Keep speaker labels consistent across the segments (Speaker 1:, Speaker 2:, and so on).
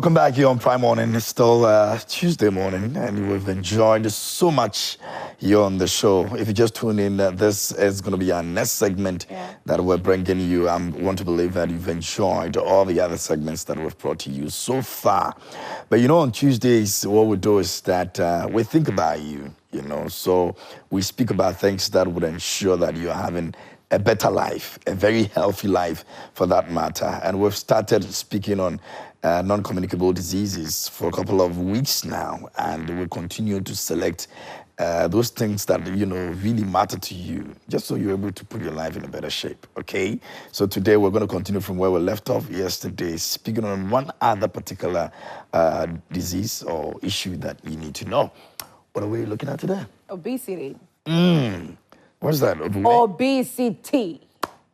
Speaker 1: Welcome back here on Prime Morning. It's still Tuesday morning, and we've enjoyed so much here on the show. If you just tune in, this is going to be our next segment that we're bringing you. I want to believe that you've enjoyed all the other segments that we've brought to you so far. But you know, on Tuesdays, what we do is that we think about you, you know. So we speak about things that would ensure that you're having a better life, a very healthy life for that matter. And we've started speaking on non-communicable diseases for a couple of weeks now, and we'll continue to select those things that, you know, really matter to you, just so you're able to put your life in a better shape, okay? So today we're going to continue from where we left off yesterday, speaking on one other particular disease or issue that you need to know. What are we looking at today?
Speaker 2: Obesity.
Speaker 1: What's that?
Speaker 2: Obesity.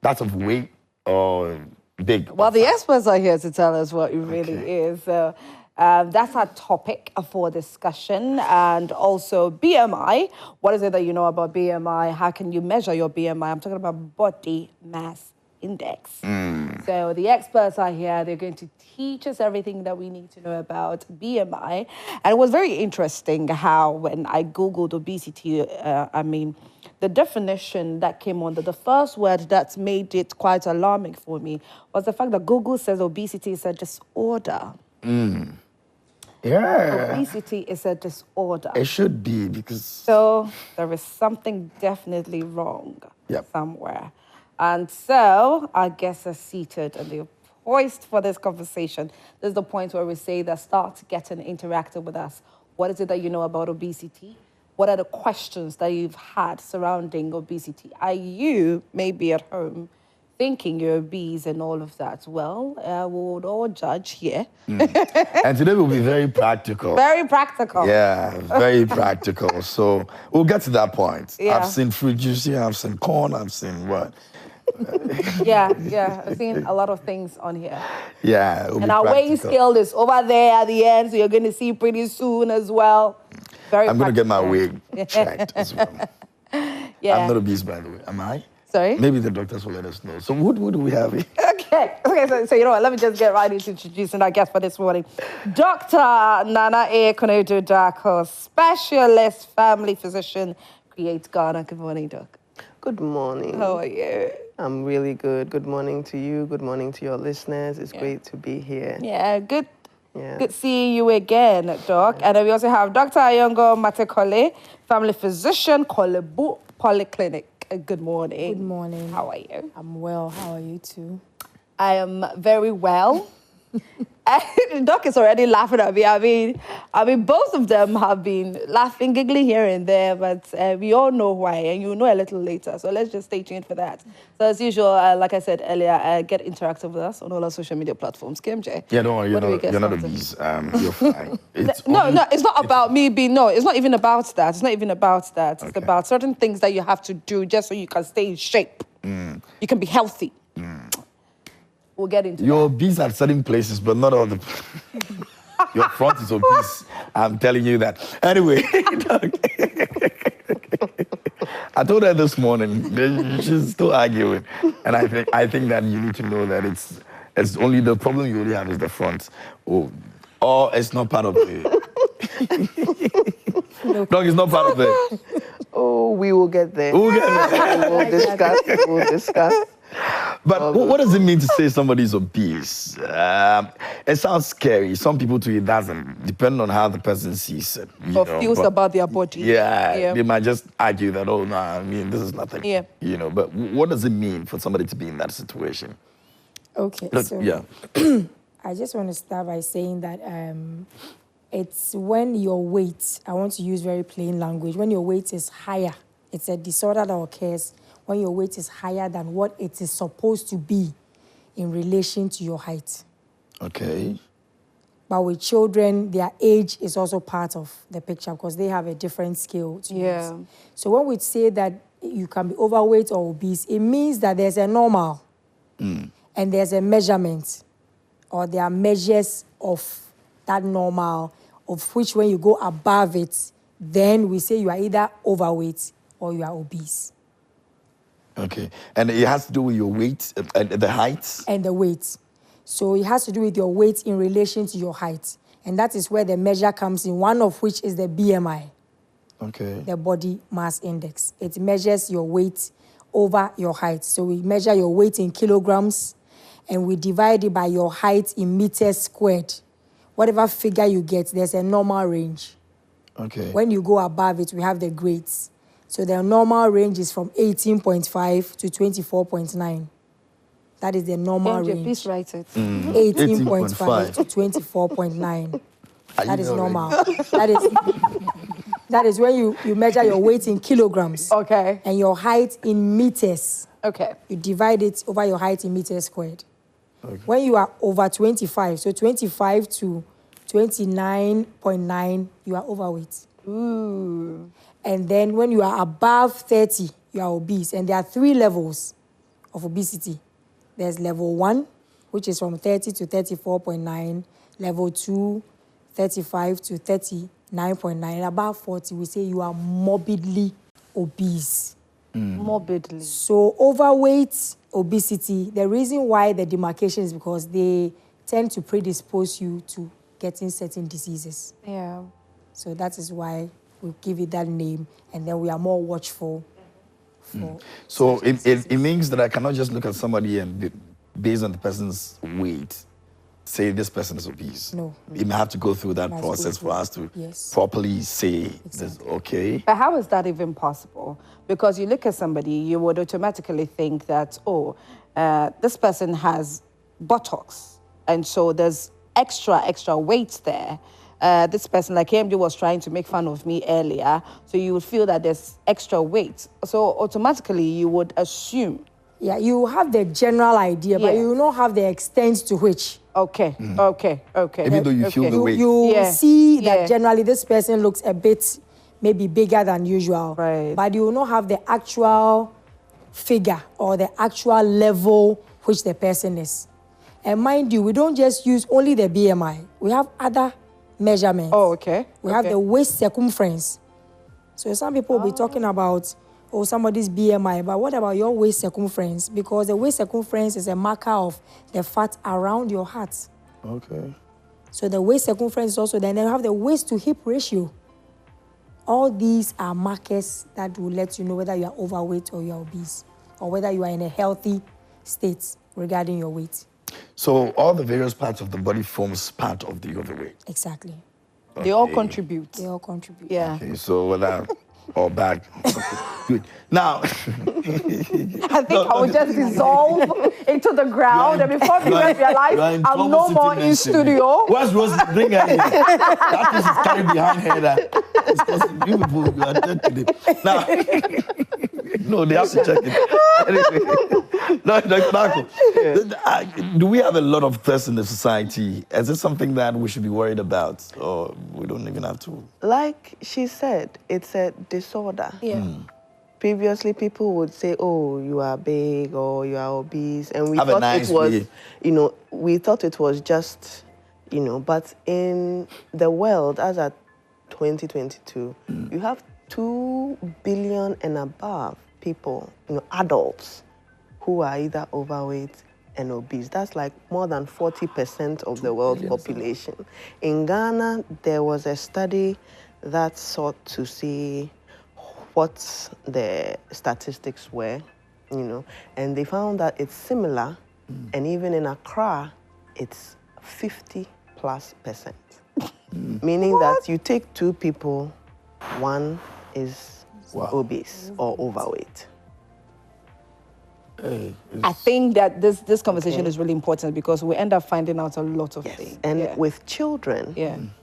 Speaker 1: That's of weight or big?
Speaker 2: Well, the experts are here to tell us what it really is. So that's our topic for discussion. And also BMI. What is it that you know about BMI? How can you measure your BMI? I'm talking about body mass index. So the experts are here. They're going to teach us everything that we need to know about BMI. And it was very interesting how when I Googled obesity, the definition that came on, the first word that made it quite alarming for me was the fact that Google says obesity is a disorder.
Speaker 1: Yeah.
Speaker 2: Obesity is a disorder.
Speaker 1: It should be, because...
Speaker 2: So there is something definitely wrong somewhere. And so our guests are seated and they're poised for this conversation. This is the point where we say that start getting interactive with us. What is it that you know about obesity? What are the questions that you've had surrounding obesity? Are you maybe at home thinking you're obese and all of that? Well, we would all judge here.
Speaker 1: And today will be very practical.
Speaker 2: Very practical.
Speaker 1: Yeah, very practical. So we'll get to that point.
Speaker 2: Yeah.
Speaker 1: I've seen fruit juice here, I've seen corn, I've seen what?
Speaker 2: Yeah. I've seen a lot of things on here.
Speaker 1: Yeah.
Speaker 2: And our weighing scale is over there at the end, so you're going to see pretty soon as well.
Speaker 1: I'm going to get my weight checked as well.
Speaker 2: Yeah.
Speaker 1: I'm not obese, by the way. Am I?
Speaker 2: Sorry?
Speaker 1: Maybe the doctors will let us know. So who do we have here?
Speaker 2: Okay, so you know what? Let me just get right into introducing our guest for this morning. Dr. Nana A. Konedu-Darko, specialist family physician, Create Ghana. Good morning, Doc.
Speaker 3: Good morning.
Speaker 2: How are you?
Speaker 3: I'm really good. Good morning to you. Good morning to your listeners. It's great to be here.
Speaker 2: Yeah, good. Good seeing you again, Doc. And then we also have Dr. Ayongo Matekole, family physician, Kolebu Polyclinic. Good morning.
Speaker 4: Good morning.
Speaker 2: How are you?
Speaker 4: I'm well. How are you too?
Speaker 2: I am very well. Doc is already laughing at me. I mean, both of them have been laughing, giggling here and there, but we all know why, and you'll know a little later. So let's just stay tuned for that. So as usual, like I said earlier, get interactive with us on all our social media platforms. KMJ.
Speaker 1: Yeah, don't worry, you're not obese. You're fine.
Speaker 2: No, it's not about me being, no, it's not even about that. It's not even about that. It's about certain things that you have to do just so you can stay in shape. You can be healthy. We'll get into
Speaker 1: You're obese at certain places, but not all the... Your front is obese. I'm telling you that. Anyway, I told her this morning, she's still arguing. And I think that you need to know that it's only the problem you only have is the front. Or it's not part of it. No, it's not part of it.
Speaker 3: Oh, we will get there.
Speaker 1: We'll get there.
Speaker 3: We'll discuss.
Speaker 1: But what does it mean to say somebody's obese? It sounds scary. Some people too, it doesn't, depending on how the person sees it.
Speaker 2: Or feels about their body.
Speaker 1: Yeah, they might just argue that, oh, no, I mean, this is nothing.
Speaker 2: Yeah.
Speaker 1: You know, but what does it mean for somebody to be in that situation?
Speaker 4: Okay, I just want to start by saying that it's when your weight, I want to use very plain language, when your weight is higher, it's a disorder that occurs when your weight is higher than what it is supposed to be in relation to your height.
Speaker 1: Okay.
Speaker 4: But with children, their age is also part of the picture because they have a different scale to use. So when we say that you can be overweight or obese, it means that there's a normal and there's a measurement, or there are measures of that normal, of which when you go above it, then we say you are either overweight or you are obese.
Speaker 1: Okay. And it has to do with your weight and the height?
Speaker 4: And the weight. So it has to do with your weight in relation to your height. And that is where the measure comes in, one of which is the BMI.
Speaker 1: Okay.
Speaker 4: The body mass index. It measures your weight over your height. So we measure your weight in kilograms and we divide it by your height in meters squared. Whatever figure you get, there's a normal range.
Speaker 1: Okay.
Speaker 4: When you go above it, we have the grades. So the normal range is from 18.5 to 24.9. That is the normal range.
Speaker 2: Please write it.
Speaker 4: 18.5 to 24.9. That is normal. That is when you measure your weight in kilograms.
Speaker 2: Okay.
Speaker 4: And your height in meters.
Speaker 2: Okay.
Speaker 4: You divide it over your height in meters squared. Okay. When you are over 25, so 25 to 29.9, you are overweight.
Speaker 2: Ooh.
Speaker 4: And then when you are above 30, you are obese. And there are 3 levels of obesity. There's level 1, which is from 30 to 34.9. Level 2, 35 to 39.9. And above 40, we say you are morbidly obese.
Speaker 2: Morbidly.
Speaker 4: So overweight, obesity, the reason why the demarcation is because they tend to predispose you to getting certain diseases.
Speaker 2: Yeah.
Speaker 4: So that is why we give it that name, and then we are more watchful for.
Speaker 1: So it means that I cannot just look at somebody and based on the person's weight, say this person is obese.
Speaker 4: No.
Speaker 1: You may have to go through that process for us to properly say this, okay?
Speaker 2: But how is that even possible? Because you look at somebody, you would automatically think that, this person has buttocks, and so there's extra weight there. This person, like AMD, was trying to make fun of me earlier, so you would feel that there's extra weight. So automatically you would assume.
Speaker 4: Yeah, you have the general idea, but you will not have the extent to which.
Speaker 2: Okay.
Speaker 1: Even though you feel the weight.
Speaker 4: You see that generally this person looks a bit maybe bigger than usual.
Speaker 2: Right.
Speaker 4: But you will not have the actual figure or the actual level which the person is. And mind you, we don't just use only the BMI. We have other measurements.
Speaker 2: Oh, okay.
Speaker 4: We have the waist circumference. So some people will be talking about, somebody's BMI, but what about your waist circumference? Because the waist circumference is a marker of the fat around your heart.
Speaker 1: Okay.
Speaker 4: So the waist circumference is also, then you have the waist to hip ratio. All these are markers that will let you know whether you are overweight or you are obese, or whether you are in a healthy state regarding your weight.
Speaker 1: So all the various parts of the body forms part of the overweight.
Speaker 4: Exactly.
Speaker 2: Okay. They all contribute.
Speaker 4: They all contribute.
Speaker 2: Yeah.
Speaker 1: Okay, so whether or bad. Good. Now,
Speaker 2: I think I will just dissolve into the ground, and before people realize I'm no more in studio.
Speaker 1: What's Rose? Bring her in. That is carried behind her. That it's causing people. You are dead today. Now, no, they have to check it. Anyway, no, Dr. Marco, do we have a lot of thirst in the society? Is it something that we should be worried about, or we don't even have to?
Speaker 3: Like she said, it's a disorder.
Speaker 2: Yeah.
Speaker 3: Previously, people would say, "Oh, you are big," or "You are obese," and we
Speaker 1: have
Speaker 3: thought
Speaker 1: nice
Speaker 3: it was,
Speaker 1: way.
Speaker 3: we thought it was just, But in the world, as at 2022, you have 2 billion and above people, adults, who are either overweight and obese. That's like more than 40% of the world's population. In Ghana, there was a study that sought to see what the statistics were, and they found that it's similar, and even in Accra, it's 50+%. Meaning that you take 2 people, one is obese or overweight.
Speaker 2: I think that this conversation is really important because we end up finding out a lot of things.
Speaker 3: And with children,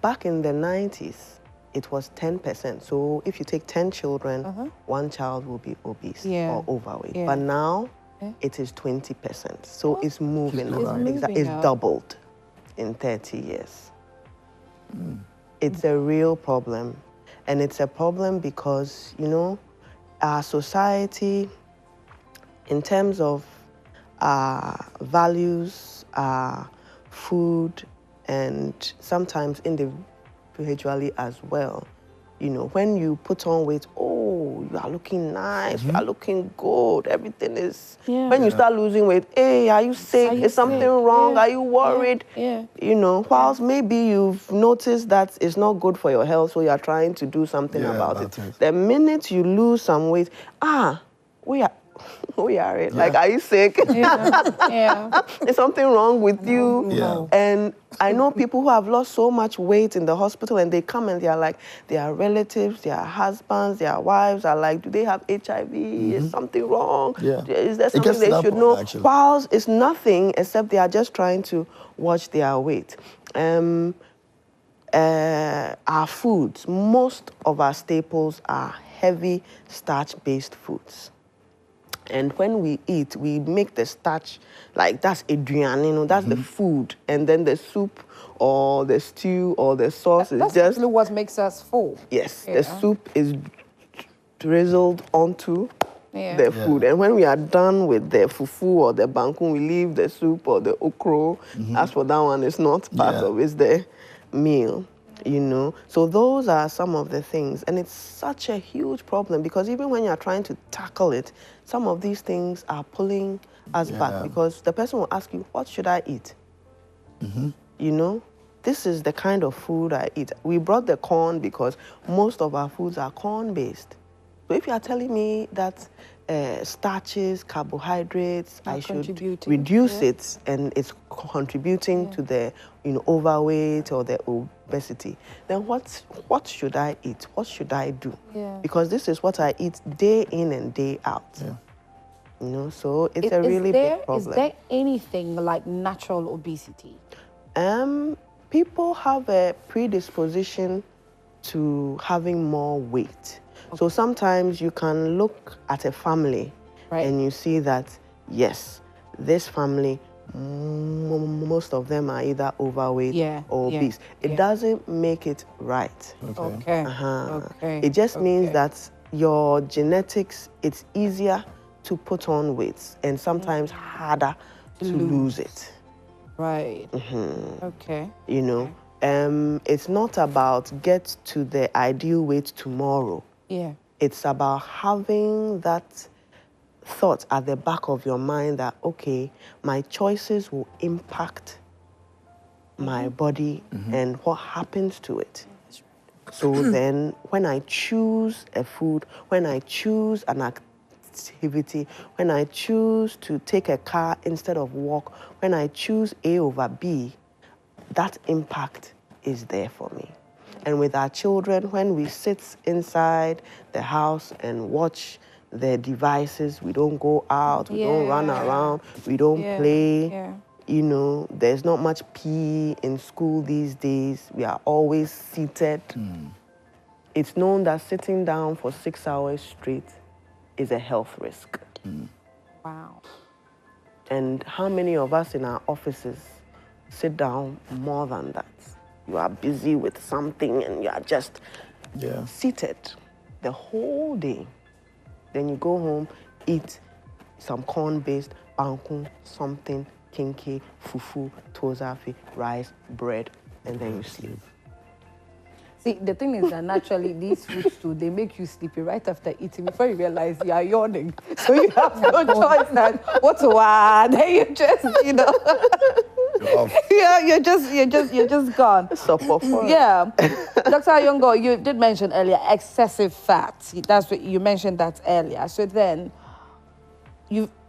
Speaker 3: back in the 90s, it was 10%. So if you take 10 children, 1 child will be obese or overweight. But now, it is 20%. So it's moving up. It's doubled in 30 years. It's a real problem. And it's a problem because, our society, in terms of values, food, and sometimes individually as well, when you put on weight, oh, you are looking nice, you are looking good, everything is... When you start losing weight, hey, are you sick? Is something wrong? Are you worried? You know, whilst maybe you've noticed that it's not good for your health, so you're trying to do something about it. The minute you lose some weight, we are it. Like, are you sick? Is something wrong with you? And I know people who have lost so much weight in the hospital, and they come and they are like, their relatives, their husbands, their wives are like, do they have HIV? Is something wrong? Is there something they should know? Whilst it's nothing except they are just trying to watch their weight. Our foods, most of our staples are heavy starch-based foods. And when we eat, we make the starch, like that's adrian, you know, that's the food. And then the soup or the stew or the sauce is just...
Speaker 2: That's what makes us full.
Speaker 3: Yes, the soup is drizzled onto the food. And when we are done with the fufu or the bangkun, we leave the soup or the okro. As for that one, it's not part of it's the meal. You know, so those are some of the things, and it's such a huge problem because even when you're trying to tackle it, some of these things are pulling us back because the person will ask you, what should I eat? You know, this is the kind of food I eat. We brought the corn because most of our foods are corn-based. So if you are telling me that starches, carbohydrates, I should reduce it, and it's contributing to the overweight or the obesity, then what should I eat? What should I do? Because this is what I eat day in and day out. You know, so it's a really big problem.
Speaker 2: Is there anything like natural obesity?
Speaker 3: People have a predisposition to having more weight. So sometimes you can look at a family and you see that, yes, this family, most of them are either overweight or obese. It doesn't make it right. It just means that your genetics, it's easier to put on weight and sometimes harder to lose it. You know, it's not about get to the ideal weight tomorrow. It's about having that thought at the back of your mind that, okay, my choices will impact my body and what happens to it. So then when I choose a food, when I choose an activity, when I choose to take a car instead of walk, when I choose A over B, that impact is there for me. And with our children, when we sit inside the house and watch their devices, we don't go out, we don't run around, we don't play. You know, there's not much PE in school these days. We are always seated. It's known that sitting down for 6 hours straight is a health risk.
Speaker 2: Wow.
Speaker 3: And how many of us in our offices sit down more than that? You are busy with something and you are just seated the whole day. Then you go home, eat some corn-based bangkun, something, kinky, fufu, tozafi, rice, bread, and then you sleep.
Speaker 2: See, the thing is that naturally these foods too, they make you sleepy right after eating before you realize you are yawning. So you have no choice that what to add. Then you just, you know. You're just gone. Yeah. Dr. Ayongo, you did mention earlier excessive fat. That's what you mentioned that earlier. So then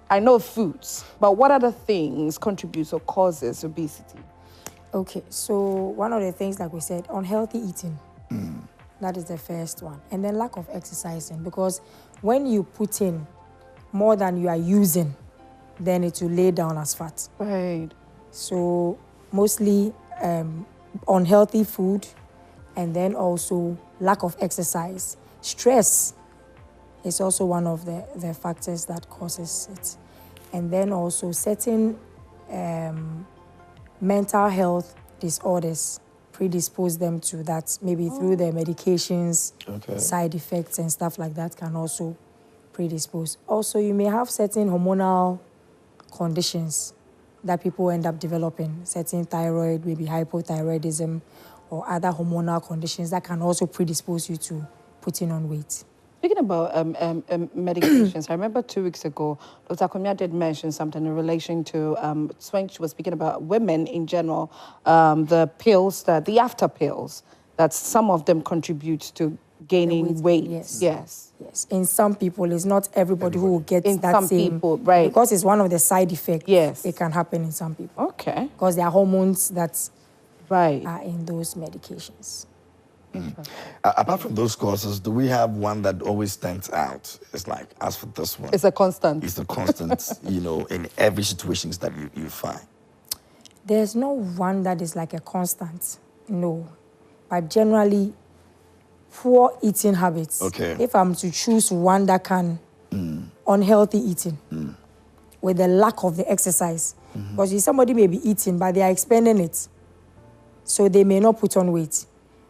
Speaker 2: I know foods, but what other things contributes or causes obesity?
Speaker 4: Okay, so one of the things, like we said, unhealthy eating. That is the first one. And then lack of exercising, because when you put in more than you are using, then it will lay down as fat. So mostly unhealthy food, and then also lack of exercise. Stress is also one of the factors that causes it. And then also certain mental health disorders predispose them to that, maybe through their medications, side effects and stuff like that can also predispose. Also, you may have certain hormonal conditions that people end up developing, certain thyroid, maybe hypothyroidism, or other hormonal conditions that can also predispose you to putting on weight.
Speaker 2: Speaking about medications, I remember 2 weeks ago, Dr. Kumia did mention something in relation to, when she was speaking about women in general, the pills, the after pills, that some of them contribute to gaining weight. Yes.
Speaker 4: In some people, it's not everybody who will get
Speaker 2: in
Speaker 4: that
Speaker 2: some
Speaker 4: same.
Speaker 2: people, right?
Speaker 4: Because it's one of the side effects.
Speaker 2: Yes.
Speaker 4: It can happen in some people.
Speaker 2: Okay.
Speaker 4: Because there are hormones that
Speaker 2: are
Speaker 4: in those medications.
Speaker 1: Apart from those courses, do we have one that always stands out? It's like, as for this one,
Speaker 2: it's a constant.
Speaker 1: It's a constant, in every situation that you find.
Speaker 4: There's no one that is like a constant, no. But generally, poor eating habits.
Speaker 1: Okay.
Speaker 4: If I'm to choose one that can, unhealthy eating, with the lack of the exercise. Because somebody may be eating, but they are expending it. So they may not put on weight.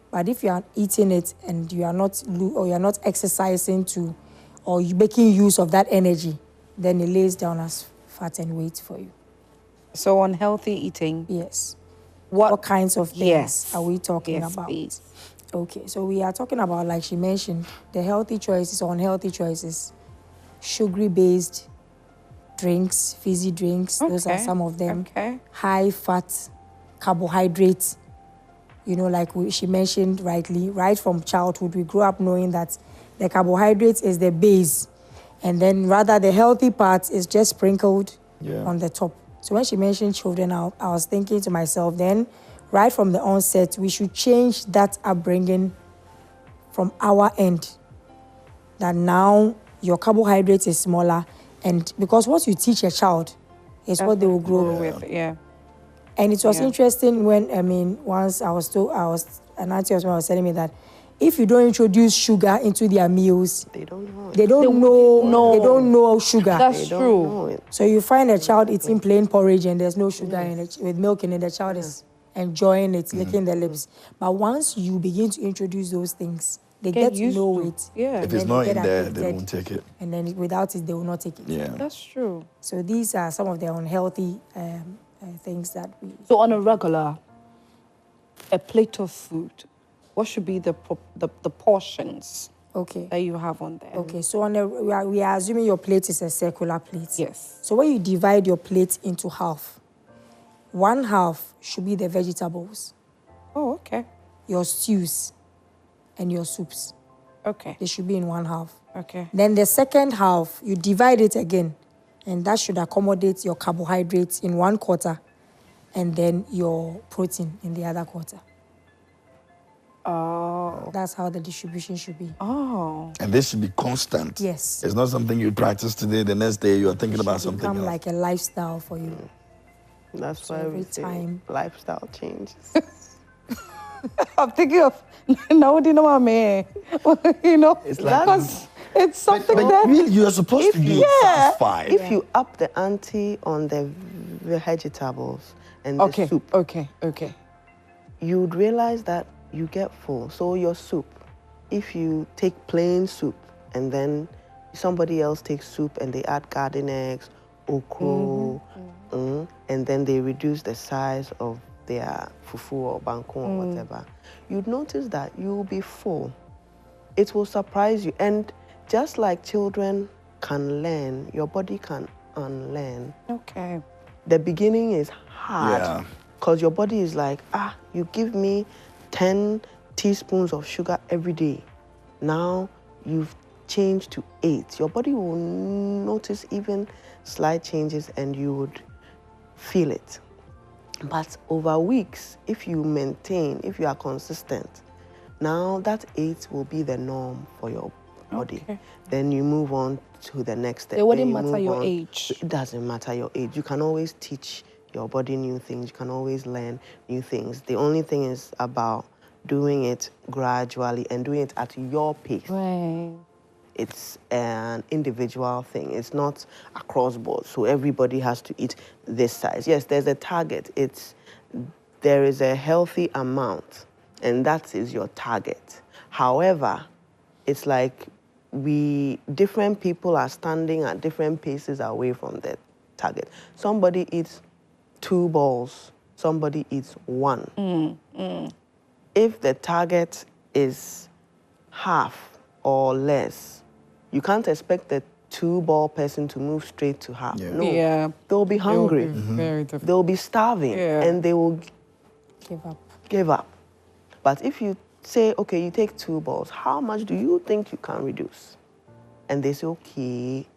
Speaker 4: But if you are eating it and you are not, or you are not exercising or you making use of that energy, then it lays down as fat and weight for you.
Speaker 2: So unhealthy eating?
Speaker 4: Yes. What kinds of things are we talking about?
Speaker 2: Please.
Speaker 4: Okay, so we are talking about, like she mentioned, the healthy choices or unhealthy choices, sugary-based drinks, fizzy drinks, those are some of them.
Speaker 2: Okay.
Speaker 4: High fat, carbohydrates, like she mentioned rightly, right from childhood, we grew up knowing that the carbohydrates is the base, and then rather the healthy part is just sprinkled on the top. So when she mentioned children, I was thinking to myself, then right from the onset, we should change that upbringing from our end, that now your carbohydrate is smaller, and because what you teach a child is what they will grow
Speaker 2: with.
Speaker 4: And it was interesting when, once an auntie was telling me that if you don't introduce sugar into their meals,
Speaker 3: they don't know.
Speaker 4: They don't know sugar.
Speaker 2: That's true.
Speaker 4: So you find a child eating plain porridge and there's no sugar in it, with milk in it, the child is enjoying it, licking their lips. But once you begin to introduce those things, they get to know it.
Speaker 2: Yeah.
Speaker 1: If it's not in there, they won't take it.
Speaker 4: And then without it, they will not take it.
Speaker 1: Yeah.
Speaker 2: That's true.
Speaker 4: So these are some of the unhealthy things that we...
Speaker 2: So on a regular, a plate of food, what should be the portions that you have on there?
Speaker 4: Okay, so we are assuming your plate is a circular plate.
Speaker 2: Yes.
Speaker 4: So when you divide your plate into half, one half should be the vegetables.
Speaker 2: Oh, okay.
Speaker 4: Your stews and your soups.
Speaker 2: Okay.
Speaker 4: They should be in one half.
Speaker 2: Okay.
Speaker 4: Then the second half, you divide it again, and that should accommodate your carbohydrates in one quarter, and then your protein in the other quarter.
Speaker 2: Oh.
Speaker 4: That's how the distribution should be.
Speaker 2: Oh.
Speaker 1: And this should be constant.
Speaker 4: Yes.
Speaker 1: It's not something you practice today, the next day you are thinking about something else.
Speaker 4: Become like a lifestyle for you.
Speaker 3: That's why we say lifestyle changes.
Speaker 2: I'm thinking of now, do you know what I mean?
Speaker 1: It's like
Speaker 2: because it's something
Speaker 1: but
Speaker 2: that
Speaker 1: really, you are supposed to be satisfied.
Speaker 3: If you up the ante on the vegetables and the soup,
Speaker 2: okay,
Speaker 3: you'd realize that you get full. So your soup, if you take plain soup and then somebody else takes soup and they add garden eggs, okra, and then they reduce the size of their fufu or banku or whatever, you'd notice that you'll be full. It will surprise you. And just like children can learn, your body can unlearn.
Speaker 2: Okay.
Speaker 3: The beginning is hard because your body is like, you give me 10 teaspoons of sugar every day. Now you've changed to 8. Your body will notice even slight changes and you would feel it. But over weeks, if you maintain, if you are consistent, now that 8 will be the norm for your body. Okay. Then you move on to the next step.
Speaker 2: It wouldn't matter your age.
Speaker 3: It doesn't matter your age. You can always teach your body new things. You can always learn new things. The only thing is about doing it gradually and doing it at your pace.
Speaker 2: Right.
Speaker 3: It's an individual thing. It's not across board. So everybody has to eat this size. Yes, there's a target. There is a healthy amount, and that is your target. However, it's like different people are standing at different paces away from the target. Somebody eats 2 balls. Somebody eats 1. If the target is half or less, You can't expect the 2-ball person to move straight to half.
Speaker 1: Yeah.
Speaker 3: No, they'll be hungry.
Speaker 2: Very difficult.
Speaker 3: They'll be starving, and they will
Speaker 4: Give up.
Speaker 3: But if you say, okay, you take 2 balls, how much do you think you can reduce? And they say, okay,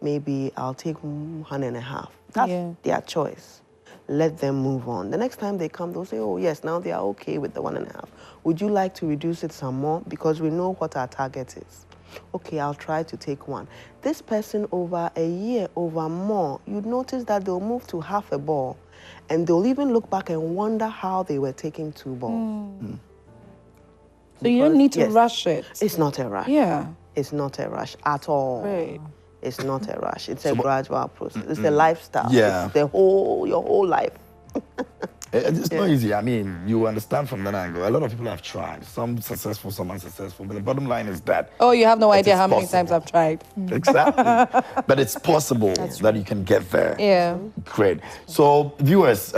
Speaker 3: maybe I'll take 1.5. That's their choice. Let them move on. The next time they come, they'll say, oh, yes, now they are okay with the 1.5. Would you like to reduce it some more? Because we know what our target is. Okay, I'll try to take 1. This person over a year, over more, you'd notice that they'll move to half a ball, and they'll even look back and wonder how they were taking 2 balls.
Speaker 2: So you don't need to rush it.
Speaker 3: It's not a rush.
Speaker 2: Yeah.
Speaker 3: It's not a rush at all.
Speaker 2: Right.
Speaker 3: It's not a rush. It's a gradual process. It's a lifestyle.
Speaker 1: Yeah.
Speaker 3: It's your whole life.
Speaker 1: It's not easy. I mean, you understand from that angle. A lot of people have tried. Some successful, some unsuccessful. But the bottom line is that.
Speaker 2: Oh, you have no idea how many times I've tried.
Speaker 1: Exactly. But it's possible that you can get there.
Speaker 2: Yeah.
Speaker 1: Great. So, viewers,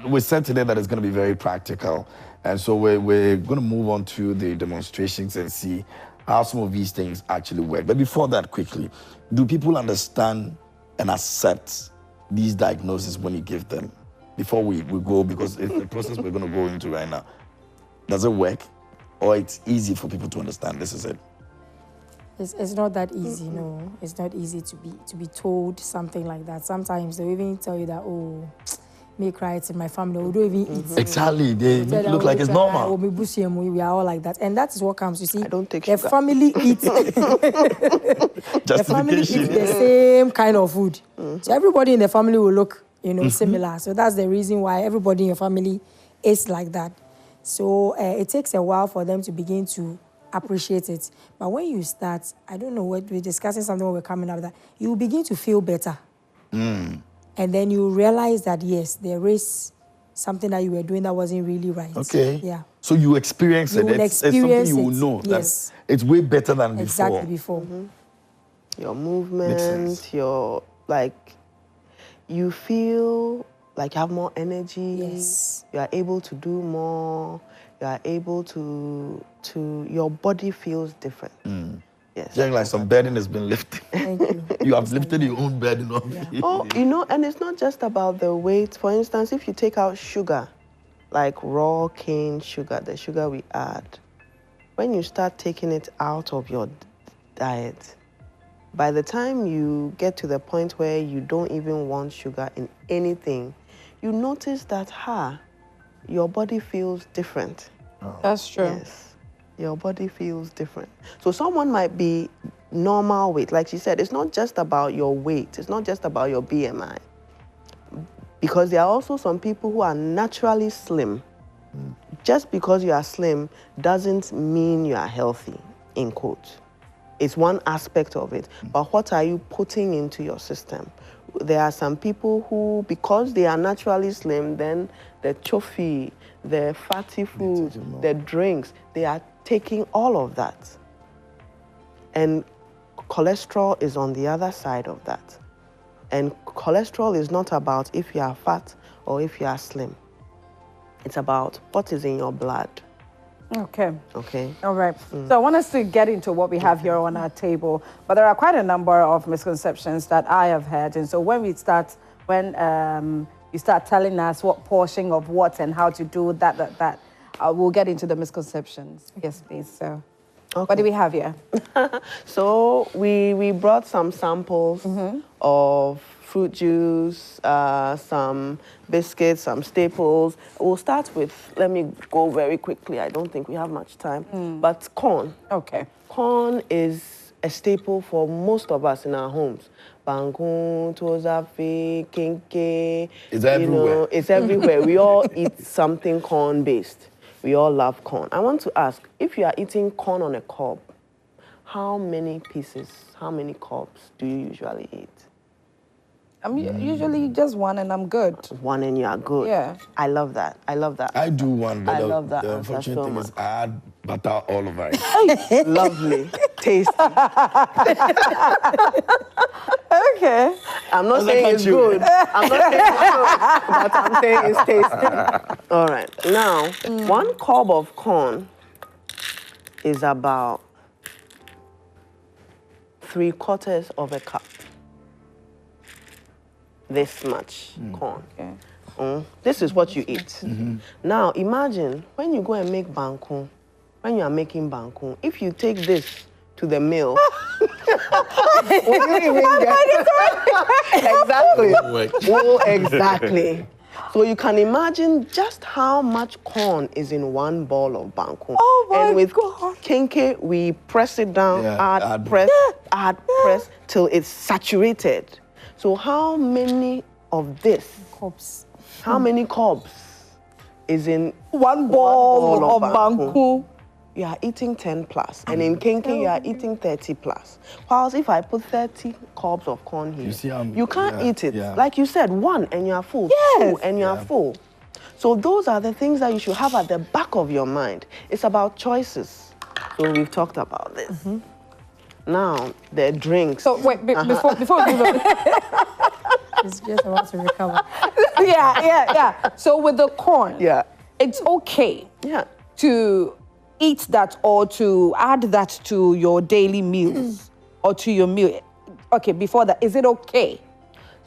Speaker 1: we said today that it's going to be very practical. And so we're going to move on to the demonstrations and see how some of these things actually work. But before that, quickly, do people understand and accept these diagnoses when you give them? Before we go, because it's the process we're going to go into right now. Does it work? Or it's easy for people to understand this is it?
Speaker 4: It's not that easy, no. It's not easy to be told something like that. Sometimes they'll even tell you that, oh, me cry, it's in my family, we don't even eat.
Speaker 1: Exactly, they make it look like it's normal.
Speaker 4: We are all like that. And that is what comes, you see.
Speaker 3: I don't take
Speaker 4: the
Speaker 3: sugar.
Speaker 4: Family eats the family eats the same kind of food. So everybody in the family will look, similar. So that's the reason why everybody in your family is like that. So it takes a while for them to begin to appreciate it. But when you start, I don't know, we're discussing something when we're coming up, that you will begin to feel better. And then you realize that, yes, there is something that you were doing that wasn't really right.
Speaker 1: Okay.
Speaker 4: Yeah.
Speaker 1: So you experience it. It's something you will know.
Speaker 4: Yes.
Speaker 1: It's way better than before.
Speaker 4: Exactly before.
Speaker 3: Your movement, your, you feel like you have more energy.
Speaker 4: Yes.
Speaker 3: You are able to do more. You are able to your body feels different. Yes.
Speaker 1: Just like some burden has been lifted.
Speaker 4: Thank you.
Speaker 1: You have lifted your own burden off.
Speaker 4: Yeah.
Speaker 3: Oh, and it's not just about the weight. For instance, if you take out sugar, like raw cane sugar, the sugar we add, when you start taking it out of your diet, by the time you get to the point where you don't even want sugar in anything, you notice that, your body feels different.
Speaker 1: Oh.
Speaker 2: That's true.
Speaker 3: Yes. Your body feels different. So someone might be normal weight. Like she said, it's not just about your weight. It's not just about your BMI. Because there are also some people who are naturally slim. Just because you are slim doesn't mean you are healthy, in quotes. It's one aspect of it. But what are you putting into your system? There are some people who, because they are naturally slim, then the chofi, the fatty food, the drinks, they are taking all of that. And cholesterol is on the other side of that. And cholesterol is not about if you are fat or if you are slim. It's about what is in your blood.
Speaker 2: Okay.
Speaker 3: Okay.
Speaker 2: All right. So I want us to get into what we have here on our table. But there are quite a number of misconceptions that I have heard. And so when you start telling us what portion of what and how to do that, we'll get into the misconceptions. Yes, please. So what do we have here?
Speaker 3: So we brought some samples of fruit juice, some biscuits, some staples. We'll start with, let me go very quickly. I don't think we have much time. But corn.
Speaker 2: Okay.
Speaker 3: Corn is a staple for most of us in our homes. Bangun, tozafi, kenke.
Speaker 1: It's everywhere.
Speaker 3: It's everywhere. We all eat something corn-based. We all love corn. I want to ask, if you are eating corn on a cob, how many pieces, how many cobs do you usually eat?
Speaker 2: I'm usually just one and I'm good.
Speaker 3: One and you are good.
Speaker 2: Yeah.
Speaker 3: I love that. I love that.
Speaker 1: I do one, but
Speaker 3: I love that
Speaker 1: the
Speaker 3: answer
Speaker 1: unfortunate
Speaker 3: so
Speaker 1: thing
Speaker 3: much.
Speaker 1: is I add butter all over it.
Speaker 3: Lovely. Tasty.
Speaker 2: Okay.
Speaker 3: I'm not
Speaker 1: How's that
Speaker 3: saying it's
Speaker 1: country?
Speaker 3: good. I'm not saying it's good, but I'm saying it's tasty. All right. Now, 1 cob of corn is about 3/4 of a cup. This much corn.
Speaker 2: Okay.
Speaker 3: This is what you eat. Now imagine when you go and make banku, when you are making banku, if you take this to the mill, will you even get exactly? Oh, exactly. So you can imagine just how much corn is in one ball of banku.
Speaker 2: Oh my
Speaker 3: and with
Speaker 2: God.
Speaker 3: kenke, we press it down, add press till it's saturated. So how many of this?
Speaker 4: Cups.
Speaker 3: How many cobs is in
Speaker 2: One ball of banku?
Speaker 3: You are eating 10 plus, and in kenke you are eating 30 plus. Whilst if I put 30 cobs of corn here, you can't eat it. Like you said, one and you are full, two and you are full. So those are the things that you should have at the back of your mind. It's about choices. So we've talked about this. Now, the drinks.
Speaker 2: So wait, before we move on.
Speaker 4: It's just about to recover.
Speaker 2: Yeah. So with the corn, it's okay to eat that or to add that to your daily meals or to your meal. Okay, before that, is it okay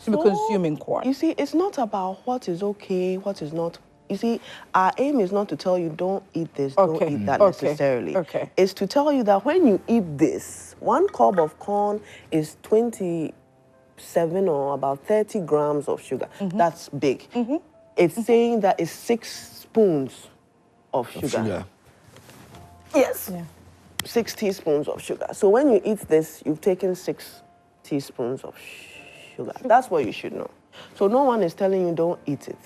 Speaker 2: to be consuming corn?
Speaker 3: You see, it's not about what is okay, what is not. You see, our aim is not to tell you don't eat this, don't eat that necessarily. It's to tell you that when you eat this, 1 cob of corn is 27 or about 30 grams of sugar. That's big. It's saying that it's 6 spoons of sugar. Yes. 6 teaspoons of sugar. So when you eat this, you've taken 6 teaspoons of sugar. That's what you should know. So no one is telling you don't eat it.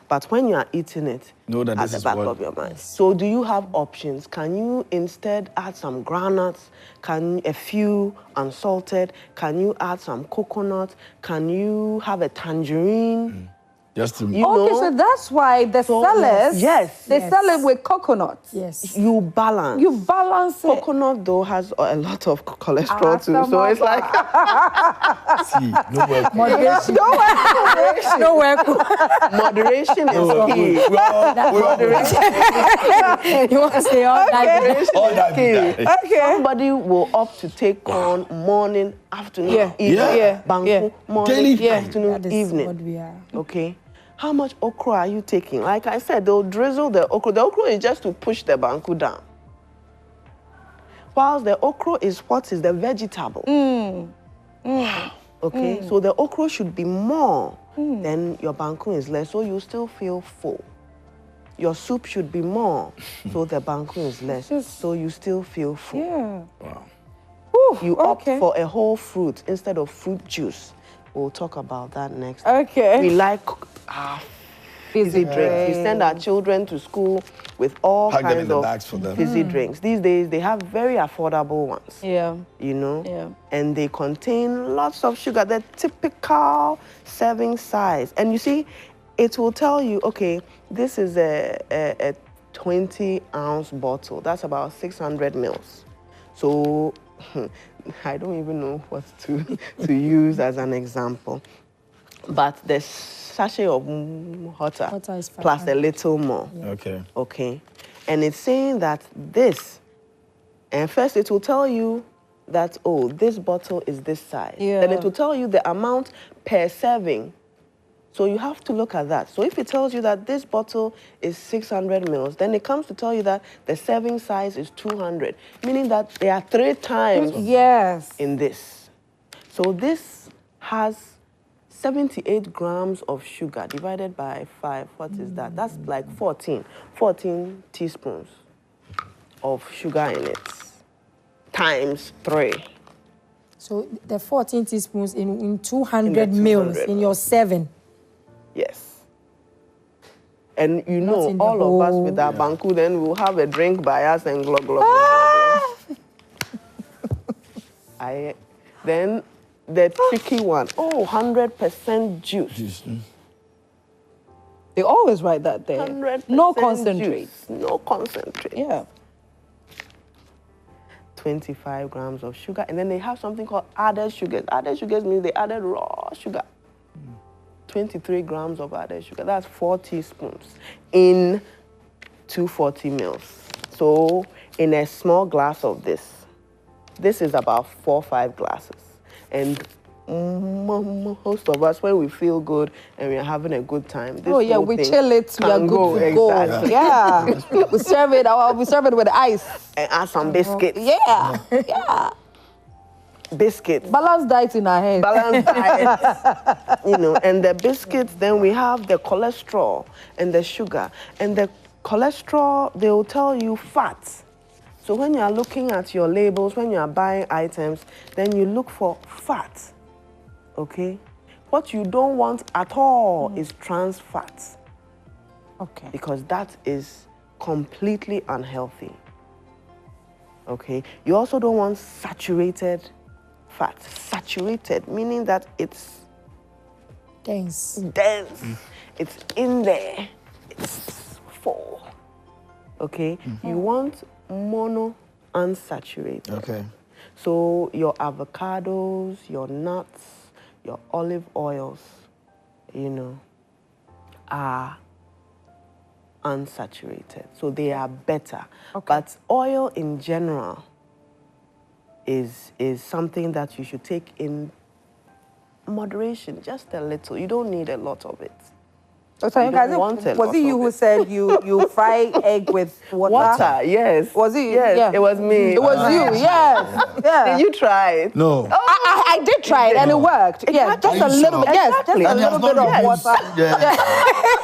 Speaker 3: But when you are eating it,
Speaker 1: know that
Speaker 3: at the back of your mind. So do you have options? Can you instead add some groundnuts? Can a few unsalted? Can you add some coconut? Can you have a tangerine?
Speaker 1: Just to
Speaker 2: so that's why the sellers, they sell it with coconut.
Speaker 4: Yes.
Speaker 3: You balance.
Speaker 2: You balance it.
Speaker 3: Coconut, though, has a lot of cholesterol, too. So it's like...
Speaker 1: See,
Speaker 4: Moderation.
Speaker 3: Moderation is key.
Speaker 4: Moderation. You want to say all that?
Speaker 3: Okay. Somebody will opt to take corn morning, afternoon, evening. Banku, morning, afternoon, evening.
Speaker 4: What we are.
Speaker 3: Okay. How much okra are you taking? Like I said, they'll drizzle the okra. The okra is just to push the banku down. Whilst the okra is what is the vegetable. Okay, so the okra should be more than your banku is less, so you still feel full. Your soup should be more, so the banku is less, so you still feel full.
Speaker 2: Yeah.
Speaker 1: Wow.
Speaker 3: You opt for a whole fruit instead of fruit juice. We'll talk about that next.
Speaker 2: Okay.
Speaker 3: We like fizzy drinks. We send our children to school with all kinds of fizzy drinks. These days, they have very affordable ones. You know? And they contain lots of sugar. The typical serving size. And you see, it will tell you, okay, this is a 20-ounce bottle. That's about 600 mils. So I don't even know what to use as an example. But the sachet of water plus a little more. Okay. And it's saying that this, and first it will tell you that, oh, this bottle is this size. Then it will tell you the amount per serving. So you have to look at that. So if it tells you that this bottle is 600 mils, then it comes to tell you that the serving size is 200, meaning that there are 3 times in this. So this has 78 grams of sugar divided by 5. What is that? That's like 14 teaspoons of sugar in it, times 3.
Speaker 4: So the 14 teaspoons in 200 mils in your 7.
Speaker 3: Yes. And you know, all of us with our banku, then we'll have a drink by us and glug, glug, glug. Then the tricky one, 100% juice.
Speaker 2: They always write that there.
Speaker 3: 100%
Speaker 2: no concentrate.
Speaker 3: Juice, no concentrate.
Speaker 2: Yeah.
Speaker 3: 25 grams of sugar. And then they have something called added sugars. Added sugars means they added raw sugar. 23 grams of added sugar. That's 4 teaspoons in 240 mils. So in a small glass of this, this is about 4 or 5 glasses. And most of us, when we feel good and we're having a good time, this
Speaker 2: we chill it, we are good to go.
Speaker 3: Exactly.
Speaker 2: Yeah. we serve it with ice.
Speaker 3: And add some biscuits.
Speaker 2: Yeah.
Speaker 3: Biscuits.
Speaker 2: Balanced diet in our head.
Speaker 3: Balanced diet. You know, and the biscuits, then we have the cholesterol and the sugar. And the cholesterol, they will tell you fat. So when you are looking at your labels, when you are buying items, then you look for fat. Okay? What you don't want at all is trans fats.
Speaker 2: Okay.
Speaker 3: Because that is completely unhealthy. Okay? You also don't want saturated fat. Saturated, meaning that it's
Speaker 4: dense.
Speaker 3: It's in there. It's full. Okay? You want mono unsaturated.
Speaker 1: Okay.
Speaker 3: So your avocados, your nuts, your olive oils, you know, are unsaturated. So they are better. Okay. But oil in general is something that you should take in moderation, just a little. You don't need a lot of it.
Speaker 2: So you guys, was it you who said you fry egg with water?
Speaker 3: Water, yes.
Speaker 2: Was it?
Speaker 3: Yes,
Speaker 2: yeah.
Speaker 3: It was me.
Speaker 2: It was you, yes. Yeah.
Speaker 3: Did you try it?
Speaker 1: No.
Speaker 2: I did try it and it worked. Yeah, just a little bit. Yes, just a little bit of water.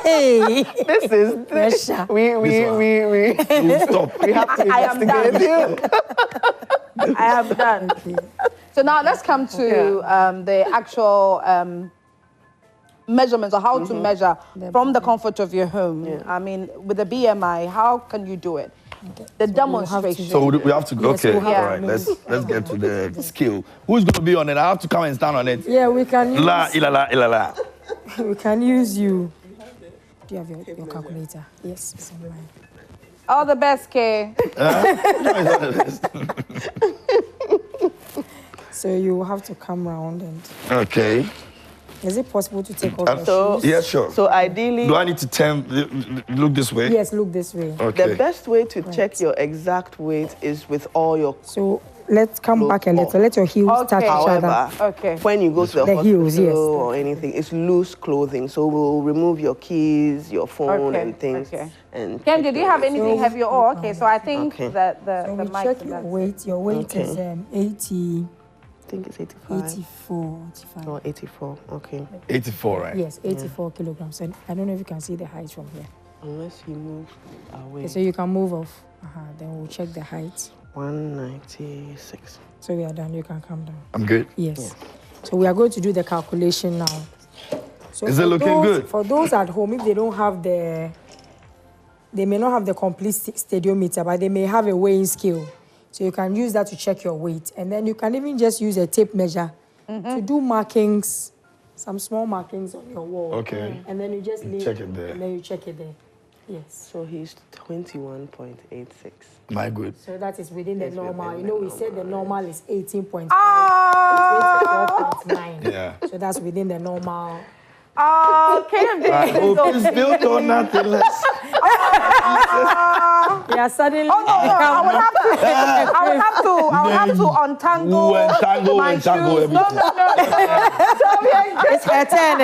Speaker 4: Hey,
Speaker 3: this is
Speaker 4: pressure.
Speaker 3: We
Speaker 1: stop.
Speaker 3: We have to
Speaker 2: I am
Speaker 3: investigate you.
Speaker 2: I am done. So now let's come to the actual measurements, or how to measure from the comfort of your home. Yeah. I mean, with the BMI, how can you do it? The demonstration.
Speaker 1: So we have to go.
Speaker 4: Yes,
Speaker 1: Okay,
Speaker 4: we'll
Speaker 1: all right. Let's get to the skill. Who's going to be on it? I have to come and stand on it.
Speaker 4: Yeah, we can use...
Speaker 1: La, ilala, ilala.
Speaker 4: We can use you. Do you have your calculator? Yes, it's on mine.
Speaker 2: All the best, Kay.
Speaker 4: So you will have to come round and...
Speaker 1: Okay.
Speaker 4: Is it possible to take off your shoes?
Speaker 1: Yeah, sure.
Speaker 3: So ideally...
Speaker 1: Do I need to look this way?
Speaker 4: Yes, look this way.
Speaker 1: Okay.
Speaker 3: The best way to check your exact weight is with all your...
Speaker 4: So let's come back a little. Let your heels touch each other.
Speaker 3: However, when you go to the hospital
Speaker 4: heels, yes.
Speaker 3: or anything, it's loose clothing. So we'll remove your keys, your phone and things.
Speaker 2: Okay.
Speaker 3: And
Speaker 2: Ken, did you have anything heavier? Oh, okay. So I think that the
Speaker 4: so we
Speaker 2: mic
Speaker 4: check your weight. Your weight is 80...
Speaker 3: I think it's 85.
Speaker 4: 84, 85.
Speaker 3: Oh, 84, okay.
Speaker 1: 84, right?
Speaker 4: Yes, 84 kilograms. And I don't know if you can see the height from here.
Speaker 3: Unless you move away.
Speaker 4: Okay, so you can move off. Then we'll check the height.
Speaker 3: 196.
Speaker 4: So we are done. You can come down.
Speaker 1: I'm good?
Speaker 4: Yes.
Speaker 3: Yeah.
Speaker 4: So we are going to do the calculation now. So
Speaker 1: is it looking good?
Speaker 4: For those at home, if they don't have they may not have the complete stadiometer, but they may have a weighing scale. So you can use that to check your weight. And then you can even just use a tape measure to do markings, some small markings on your wall.
Speaker 1: Okay.
Speaker 4: And then you just
Speaker 1: check it there.
Speaker 4: And then you check it there. Yes.
Speaker 3: So he's 21.86.
Speaker 1: My good.
Speaker 4: So that is within the normal. You know, we said the normal is 18.5. 24.9.
Speaker 1: Yeah.
Speaker 4: So that's within the normal.
Speaker 2: Oh,
Speaker 1: I hope you still do nothing less.
Speaker 4: Yeah, suddenly.
Speaker 2: Oh, no, I would have to untangle my shoes. No.
Speaker 4: It's her turn,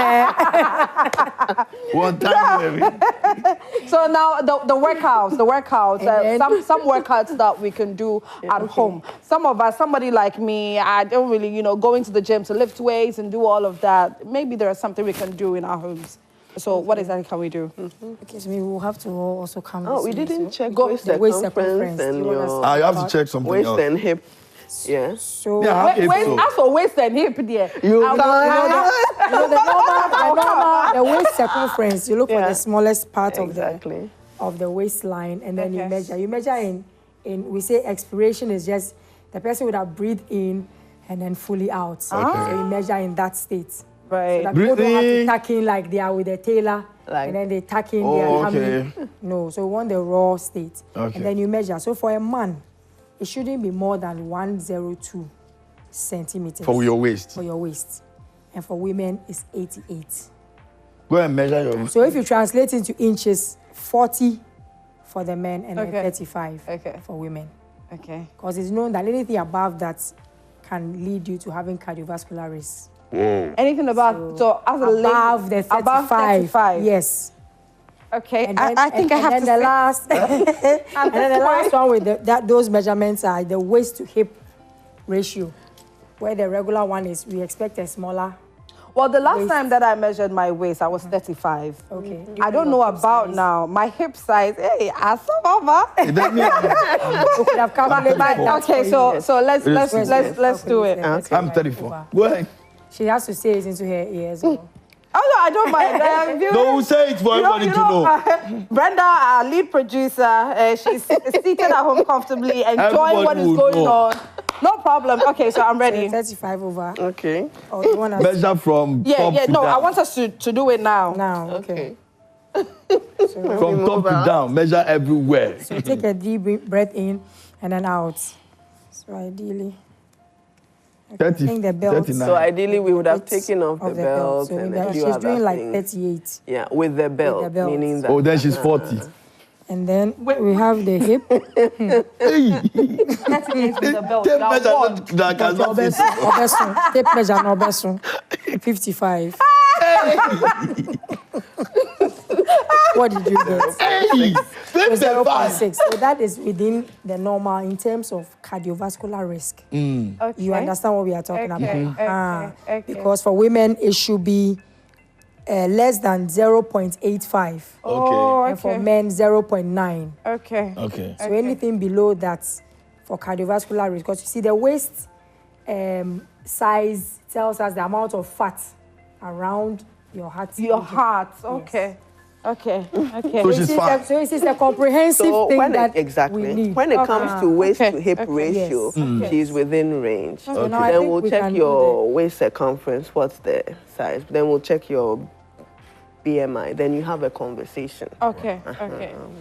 Speaker 1: One time, baby.
Speaker 2: So now the workouts. Some workouts that we can do at home. Some of us, somebody like me, I don't really, going to the gym to lift weights and do all of that. Maybe there is something we can do in our homes. So what exactly can we do?
Speaker 4: Okay, so we will have to also come.
Speaker 3: Oh, we didn't check
Speaker 4: waist circumference
Speaker 3: and
Speaker 4: your
Speaker 1: you have to check something
Speaker 3: waist
Speaker 1: else.
Speaker 3: and hip. Yeah.
Speaker 4: So
Speaker 2: as for waist and hip, there.
Speaker 4: The waist circumference. You look for the smallest part of the waistline, and then you measure. You measure in we say expiration is just the person would have breathed in and then fully out. So you measure in that state.
Speaker 2: Right.
Speaker 4: So that people don't have to tuck in like they are with a tailor, and then they tuck in their tummy. No, so we want the raw state. Okay. And then you measure. So for a man, it shouldn't be more than 102 centimeters.
Speaker 1: For your waist?
Speaker 4: For your waist. And for women, it's 88.
Speaker 1: Go and measure your...
Speaker 4: So if you translate into inches, 40 for the men and then 35 for women.
Speaker 2: Okay.
Speaker 4: Because it's known that anything above that can lead you to having cardiovascular risk.
Speaker 1: Whoa.
Speaker 2: Anything above, so as a
Speaker 4: Above
Speaker 2: lady,
Speaker 4: the 35.
Speaker 2: above 35.
Speaker 4: Yes.
Speaker 2: Okay,
Speaker 4: And then,
Speaker 2: I think I have
Speaker 4: and
Speaker 2: to
Speaker 4: then
Speaker 2: say.
Speaker 4: the last, and then the last one with those measurements are the waist to hip ratio, where the regular one is we expect a smaller.
Speaker 2: Well, the last time that I measured my waist, I was 35.
Speaker 4: Okay.
Speaker 2: I don't know about now. My hip size, hey, I saw over.
Speaker 4: We could have calculated that for
Speaker 2: Okay,
Speaker 4: you.
Speaker 2: so let's do it.
Speaker 4: Okay.
Speaker 1: I'm 34. Go ahead.
Speaker 4: She has to say it into her ears.
Speaker 2: Oh no, I don't mind.
Speaker 1: No, say it for everybody to know.
Speaker 2: Brenda, our lead producer, she's seated at home comfortably, enjoying what is going on. No problem. Okay, so I'm ready.
Speaker 4: 35 over.
Speaker 3: Okay.
Speaker 4: Oh, you want us
Speaker 1: Measure from top to
Speaker 2: No,
Speaker 1: down.
Speaker 2: I want us to do it now.
Speaker 4: now? Okay.
Speaker 1: From top to down. Measure everywhere.
Speaker 4: So take a deep breath in and then out. So ideally, I think the belt.
Speaker 1: 39.
Speaker 3: So ideally, we would have
Speaker 4: It's
Speaker 3: taken off the
Speaker 4: of
Speaker 3: belt
Speaker 4: So
Speaker 3: and
Speaker 4: maybe
Speaker 3: a few
Speaker 4: she's
Speaker 3: other
Speaker 4: doing like
Speaker 3: things.
Speaker 4: 38.
Speaker 3: Yeah, with the belt,
Speaker 4: belt.
Speaker 3: meaning that.
Speaker 1: Oh, then she's 40.
Speaker 4: And then we have the hip.
Speaker 1: Hey.
Speaker 2: The belt.
Speaker 1: Tape
Speaker 2: Now
Speaker 1: measure
Speaker 2: what?
Speaker 1: that can not fit.
Speaker 4: Obeso. Tape measure no obeso. 55. What did you get?
Speaker 1: Hey. 55.
Speaker 4: 0.6. So that is within the normal in terms of cardiovascular risk.
Speaker 2: Okay.
Speaker 4: You understand what we are talking about?
Speaker 2: Okay.
Speaker 4: Because for women, it should be less than 0.85.
Speaker 2: Oh,
Speaker 4: And for
Speaker 2: okay.
Speaker 4: men, 0.9.
Speaker 2: Okay.
Speaker 1: Okay.
Speaker 4: So anything below that for cardiovascular risk, because you see the waist size tells us the amount of fat around your heart.
Speaker 2: Your heart. Okay. Okay.
Speaker 1: So she's fine.
Speaker 4: So it is a comprehensive
Speaker 3: So
Speaker 4: thing
Speaker 3: when
Speaker 4: that
Speaker 3: exactly
Speaker 4: we need.
Speaker 3: when it comes to waist to hip
Speaker 2: Okay.
Speaker 3: ratio,
Speaker 4: Yes.
Speaker 3: she's within range.
Speaker 4: now I
Speaker 3: Then
Speaker 4: think
Speaker 3: we'll
Speaker 4: we
Speaker 3: check
Speaker 4: can do
Speaker 3: your waist circumference. What's the size? Then we'll check your BMI. Then you have a conversation.
Speaker 2: Okay.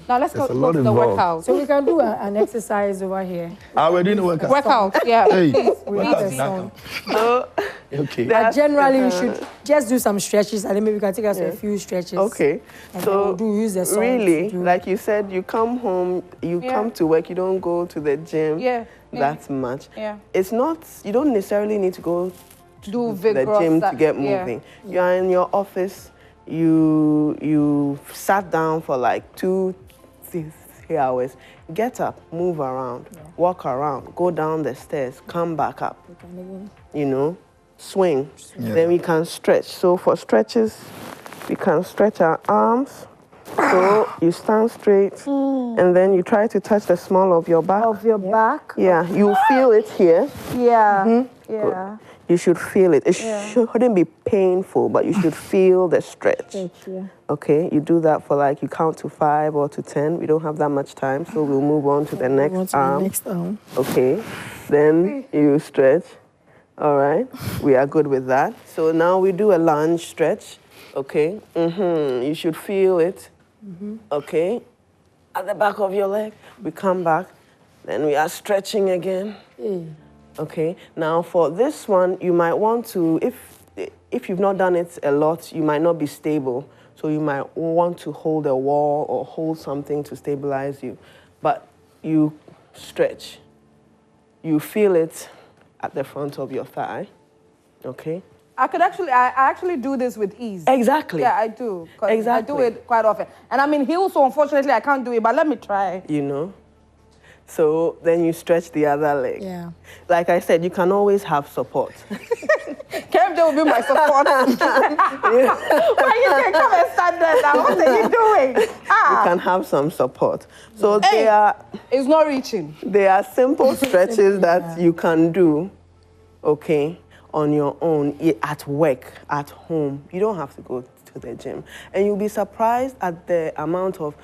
Speaker 2: Now let's go
Speaker 1: There's a lot
Speaker 2: to the
Speaker 1: involved.
Speaker 2: workout.
Speaker 4: So we can do an exercise over here.
Speaker 1: We're doing the workout.
Speaker 2: Workout. Yeah.
Speaker 1: Hey.
Speaker 4: We
Speaker 1: Workout
Speaker 4: need
Speaker 1: is
Speaker 4: a
Speaker 1: not
Speaker 4: song.
Speaker 3: So
Speaker 1: okay.
Speaker 4: But generally, you should just do some stretches, and then maybe we can take us a few stretches.
Speaker 3: okay.
Speaker 4: And
Speaker 3: So
Speaker 4: then we'll use the song
Speaker 3: really,
Speaker 4: to do.
Speaker 3: like you said, you come home, you come to work, you don't go to the gym that much.
Speaker 2: Yeah.
Speaker 3: It's not. You don't necessarily need to go
Speaker 2: Do
Speaker 3: to the
Speaker 2: vigorous
Speaker 3: gym to
Speaker 2: that-
Speaker 3: get
Speaker 2: yeah.
Speaker 3: moving. You are in your office. You sat down for like 2-3 hours. Get up, move around, walk around, go down the stairs, come back up. You know, swing.
Speaker 1: Yeah.
Speaker 3: Then we can stretch. So for stretches, we can stretch our arms. So you stand straight, and then you try to touch the small of your back.
Speaker 2: Of your back.
Speaker 3: Yeah, you feel it here.
Speaker 2: Yeah. Yeah.
Speaker 3: You should feel it. It shouldn't be painful, but you should feel the stretch. Okay, you do that for like, you count to 5 or to 10. We don't have that much time, so we'll move on to the next arm. Okay, then you stretch. All right, we are good with that. So now we do a lunge stretch. Okay, you should feel it. Okay, at the back of your leg. We come back, then we are stretching again. Okay, now for this one, you might want to, if you've not done it a lot, you might not be stable. So you might want to hold a wall or hold something to stabilize you. But you stretch. You feel it at the front of your thigh. Okay?
Speaker 2: I actually do this with ease.
Speaker 3: Exactly.
Speaker 2: Yeah, I do. 'Cause
Speaker 3: Exactly.
Speaker 2: I do it quite often. And I mean, heels, so unfortunately, I can't do it, but let me try.
Speaker 3: You know? So then you stretch the other leg.
Speaker 4: Yeah.
Speaker 3: Like I said, you can always have support.
Speaker 2: Kev, they will be my support. Why you say, come and stand there now? What are you doing?
Speaker 3: You can have some support. So
Speaker 2: It's not reaching.
Speaker 3: they are simple stretches that you can do, okay, on your own, at work, at home. You don't have to go to the gym. And you'll be surprised at the amount of,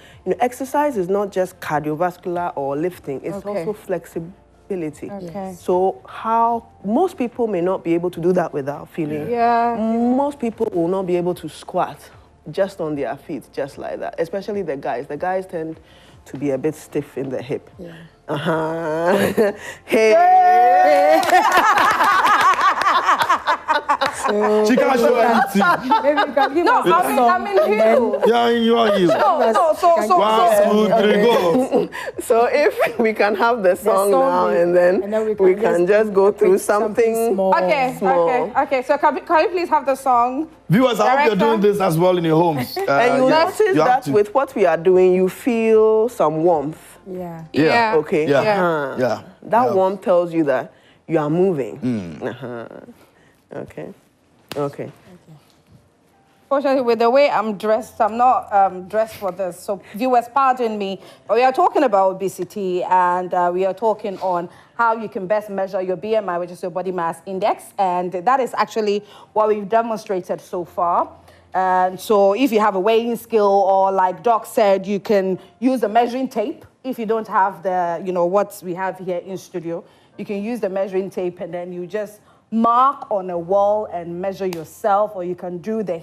Speaker 3: exercise is not just cardiovascular or lifting, it's also flexibility.
Speaker 2: Okay.
Speaker 3: So how most people may not be able to do that without feeling.
Speaker 2: Yeah.
Speaker 3: Most people will not be able to squat just on their feet, just like that, especially the guys. The guys tend to be a bit stiff in the hip.
Speaker 2: Yeah.
Speaker 3: Hey!
Speaker 4: So
Speaker 1: She can't show anything.
Speaker 4: maybe you can give
Speaker 2: No,
Speaker 4: us a song.
Speaker 2: I'm in heels.
Speaker 1: Yeah, you are you.
Speaker 2: No, so.
Speaker 1: 1, 2, 3, go.
Speaker 3: So if we can have the song now
Speaker 4: and
Speaker 3: then we can just go through something
Speaker 4: small.
Speaker 2: Okay. So can you please have the song?
Speaker 1: Viewers, I hope you're
Speaker 2: Director?
Speaker 1: doing this as well in your homes.
Speaker 3: And you
Speaker 1: yeah,
Speaker 3: notice
Speaker 1: you have
Speaker 3: that
Speaker 1: to.
Speaker 3: with what we are doing, you feel some warmth.
Speaker 4: Yeah.
Speaker 1: Yeah.
Speaker 3: Okay.
Speaker 1: Yeah.
Speaker 3: Uh-huh.
Speaker 1: Yeah.
Speaker 3: That
Speaker 1: Yeah.
Speaker 3: warmth tells you that you are moving. Uh-huh. Okay.
Speaker 2: Fortunately, with the way I'm dressed, I'm not dressed for this. So viewers, pardon me. But we are talking about obesity, and we are talking on how you can best measure your BMI, which is your body mass index. And that is actually what we've demonstrated so far. And so if you have a weighing scale, or like Doc said, you can use a measuring tape. If you don't have the, what we have here in studio, you can use the measuring tape, and then you just mark on a wall and measure yourself, or you can do the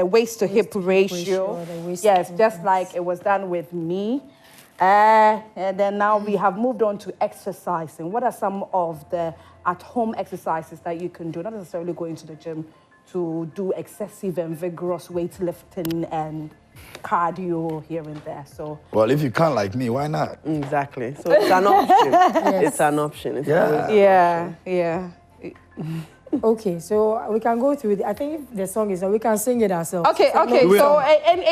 Speaker 2: waist to hip ratio. Yes, just like it was done with me. And then now we have moved on to exercising. What are some of the at-home exercises that you can do? Not necessarily going to the gym to do excessive and vigorous weightlifting and cardio here and there. So,
Speaker 1: well, if you can't like me, why not?
Speaker 3: Exactly. So it's an option.
Speaker 4: Yes.
Speaker 3: It's an option. It's
Speaker 2: yeah.
Speaker 4: Okay, so we can go through. I think the song is. We can sing it ourselves.
Speaker 2: Okay.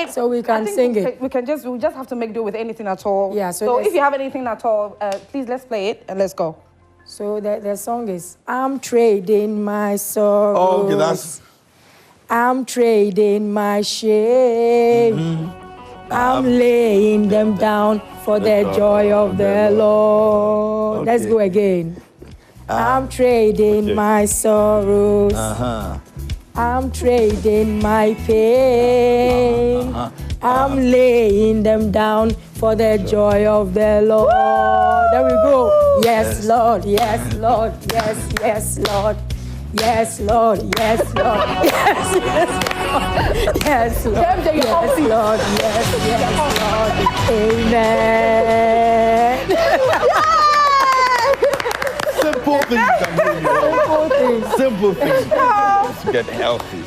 Speaker 4: So we can sing it.
Speaker 2: We just have to make do with anything at all.
Speaker 4: Yeah.
Speaker 2: So if you have anything at all, please let's play it and let's go.
Speaker 4: So the song is I'm trading my sorrows.
Speaker 1: Oh, okay, that's.
Speaker 4: I'm trading my shame. I'm laying them down for the joy of the Lord. Let's go again. I'm trading my sorrows. I'm trading my pain. I'm laying them down for the joy of the Lord. There we go. Yes, Lord. Yes, Lord. Yes, yes, Lord. Yes, Lord. Yes, Lord. Yes, yes, Lord. Yes, Lord. Yes, Lord. Yes, yes, Lord. Amen.
Speaker 1: Simple things can bring you. Simple things. To get healthy.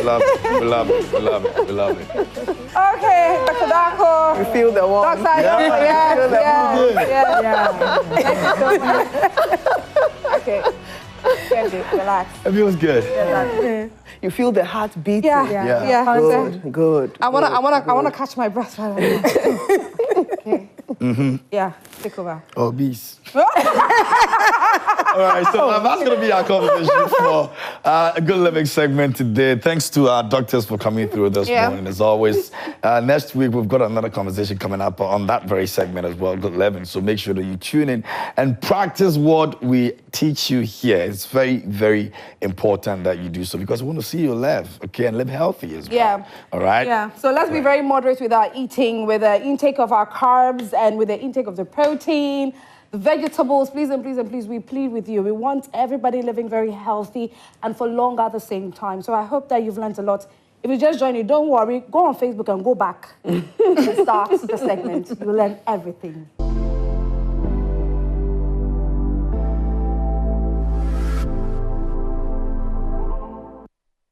Speaker 1: Love it.
Speaker 2: Okay, Dr. Darko.
Speaker 3: You feel the warmth.
Speaker 2: Dr. Yeah. Thank you so much. Okay. Kendi, relax.
Speaker 1: It feels good.
Speaker 3: You feel the heart beating.
Speaker 2: Yeah.
Speaker 3: Good.
Speaker 2: I wanna catch my breath. Okay. Yeah, take over.
Speaker 1: Obese. All right, so that's going to be our conversation for a good living segment today. Thanks to our doctors for coming through this morning, as always. Next week, we've got another conversation coming up on that very segment as well, good living. So make sure that you tune in and practice what we teach you here. It's very, very important that you do so, because we want to see you live, okay, and live healthy as well.
Speaker 2: Yeah.
Speaker 1: All right?
Speaker 2: Yeah. So let's be very moderate with our eating, with the intake of our carbs and with the intake of the protein, the vegetables. Please and please and please, we plead with you. We want everybody living very healthy and for long at the same time. So I hope that you've learned a lot. If you just joined, don't worry. Go on Facebook and go back and start the segment. You'll learn everything.